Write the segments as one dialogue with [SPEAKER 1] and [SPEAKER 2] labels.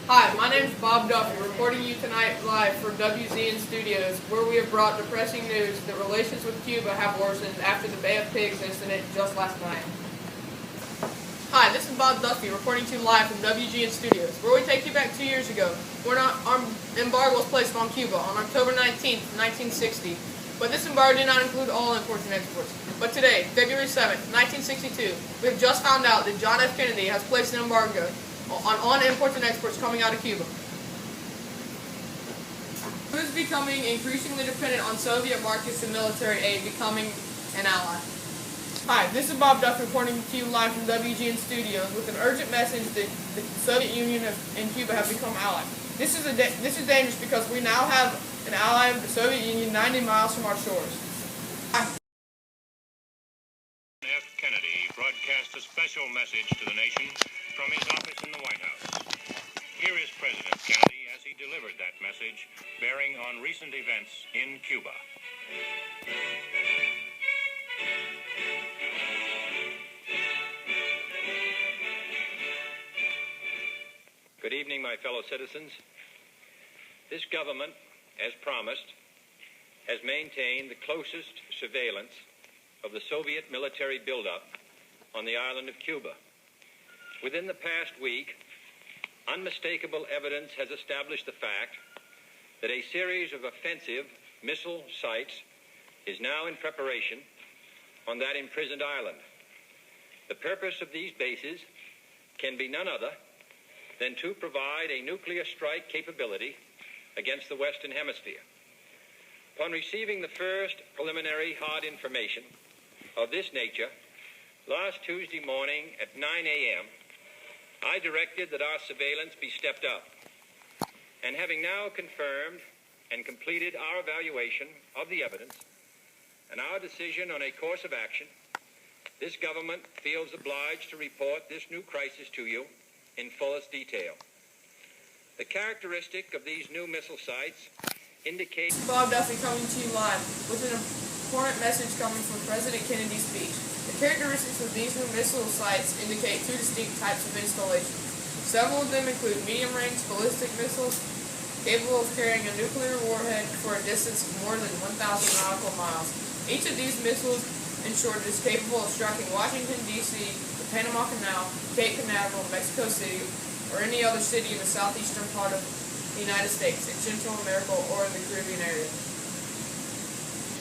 [SPEAKER 1] Hi, my name is Bob Duffy, reporting you tonight live from WZN Studios, where we have brought depressing news that relations with Cuba have worsened after the Bay of Pigs incident just last night. Hi, this is Bob Duffy, reporting to you live from WGN Studios, where we take you back 2 years ago, when our embargo was placed on Cuba on October 19th, 1960. But this embargo did not include all imports and exports. But today, February 7th, 1962, we have just found out that John F. Kennedy has placed an embargo on imports and exports coming out of Cuba. Cuba is becoming increasingly dependent on Soviet markets and military aid, becoming an ally. Hi, this is Bob Duff reporting to you live from WGN Studios with an urgent message that the Soviet Union and Cuba have become allies. This is dangerous because we now have an ally of the Soviet Union 90 miles from our shores.
[SPEAKER 2] F. Kennedy broadcast a special message to the nation from his office in the White House. Here is President Kennedy as he delivered that message, bearing on recent events in Cuba. Good evening, my fellow citizens. This government, as promised, has maintained the closest surveillance of the Soviet military buildup on the island of Cuba. Within the past week, unmistakable evidence has established the fact that a series of offensive missile sites is now in preparation on that imprisoned island. The purpose of these bases can be none other than to provide a nuclear strike capability against the Western Hemisphere. Upon receiving the first preliminary hard information of this nature, last Tuesday morning at 9 a.m., I directed that our surveillance be stepped up. And having now confirmed and completed our evaluation of the evidence and our decision on a course of action, this government feels obliged to report this new crisis to you in fullest detail. The characteristic of these new missile sites indicates...
[SPEAKER 1] Bob Duffy coming to you live with an important message coming from President Kennedy's speech. The characteristics of these new missile sites indicate two distinct types of installations. Several of them include medium-range ballistic missiles capable of carrying a nuclear warhead for a distance of more than 1,000 nautical miles. Each of these missiles, in short, is capable of striking Washington, D.C., the Panama Canal, Cape Canaveral, Mexico City, or any other city in the southeastern part of the United States, in Central America, or in the Caribbean area.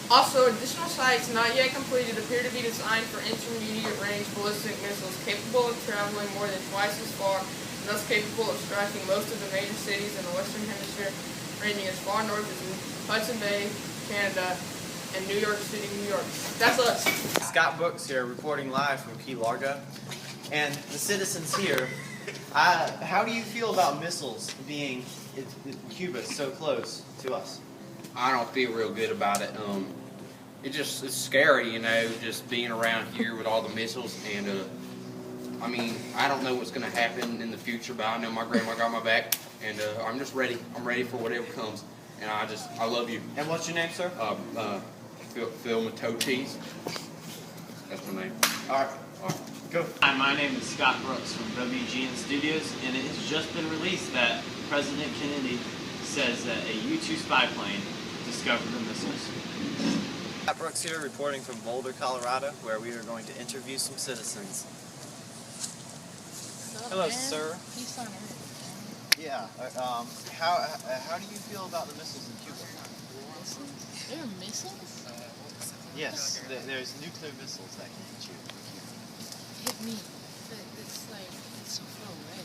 [SPEAKER 1] Also, additional sites not yet completed appear to be designed for intermediate-range ballistic missiles capable of traveling more than twice as far and thus capable of striking most of the major cities in the Western Hemisphere, ranging as far north as Hudson Bay, Canada, and New York City, New York. That's us.
[SPEAKER 3] Scott Brooks here, reporting live from Key Largo. And the citizens here, how do you feel about missiles being in Cuba so close to us?
[SPEAKER 4] I don't feel real good about it. It's scary, you know, just being around here with all the missiles. And I mean, I don't know what's going to happen in the future, but I know my grandma got my back, and I'm just ready. I'm ready for whatever comes. And I love you.
[SPEAKER 3] And what's your name, sir?
[SPEAKER 4] Phil Matotes. That's my name.
[SPEAKER 3] All right. Go.
[SPEAKER 5] Hi, my name is Scott Brooks from WGN Studios, and it has just been released that President Kennedy says that a U-2 spy plane discovered the missiles.
[SPEAKER 3] Scott Brooks here, reporting from Boulder, Colorado, where we are going to interview some citizens. Hello, sir.
[SPEAKER 6] Peace on earth.
[SPEAKER 3] Yeah. How do you feel about the missiles in Cuba?
[SPEAKER 6] Missiles? There are missiles?
[SPEAKER 3] Yes, there's nuclear missiles that can hit you.
[SPEAKER 6] Hit me. It's like, it's so far away.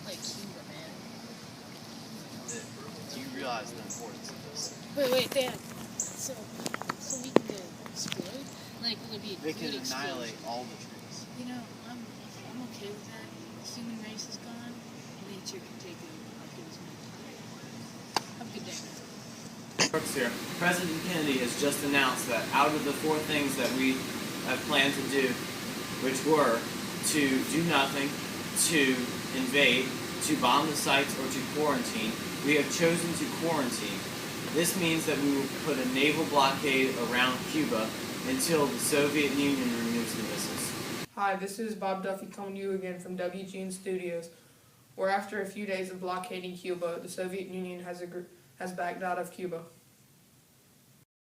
[SPEAKER 6] Like Cuba, man.
[SPEAKER 3] Do you realize the importance of this?
[SPEAKER 6] Wait, Dad. So we can go explode? Like, will it be a
[SPEAKER 3] They can
[SPEAKER 6] good
[SPEAKER 3] annihilate
[SPEAKER 6] explosion?
[SPEAKER 3] all the trees.
[SPEAKER 6] You know, I'm okay with that. The human race is gone. Nature can take over. I'll give as much. Have a good day.
[SPEAKER 5] Brooks here. President Kennedy has just announced that out of the four things that we have planned to do, which were to do nothing, to invade, to bomb the sites, or to quarantine, we have chosen to quarantine. This means that we will put a naval blockade around Cuba until the Soviet Union removes the missiles.
[SPEAKER 1] Hi, this is Bob Duffy coming to you again from WGN Studios, where after a few days of blockading Cuba, the Soviet Union has backed out of Cuba.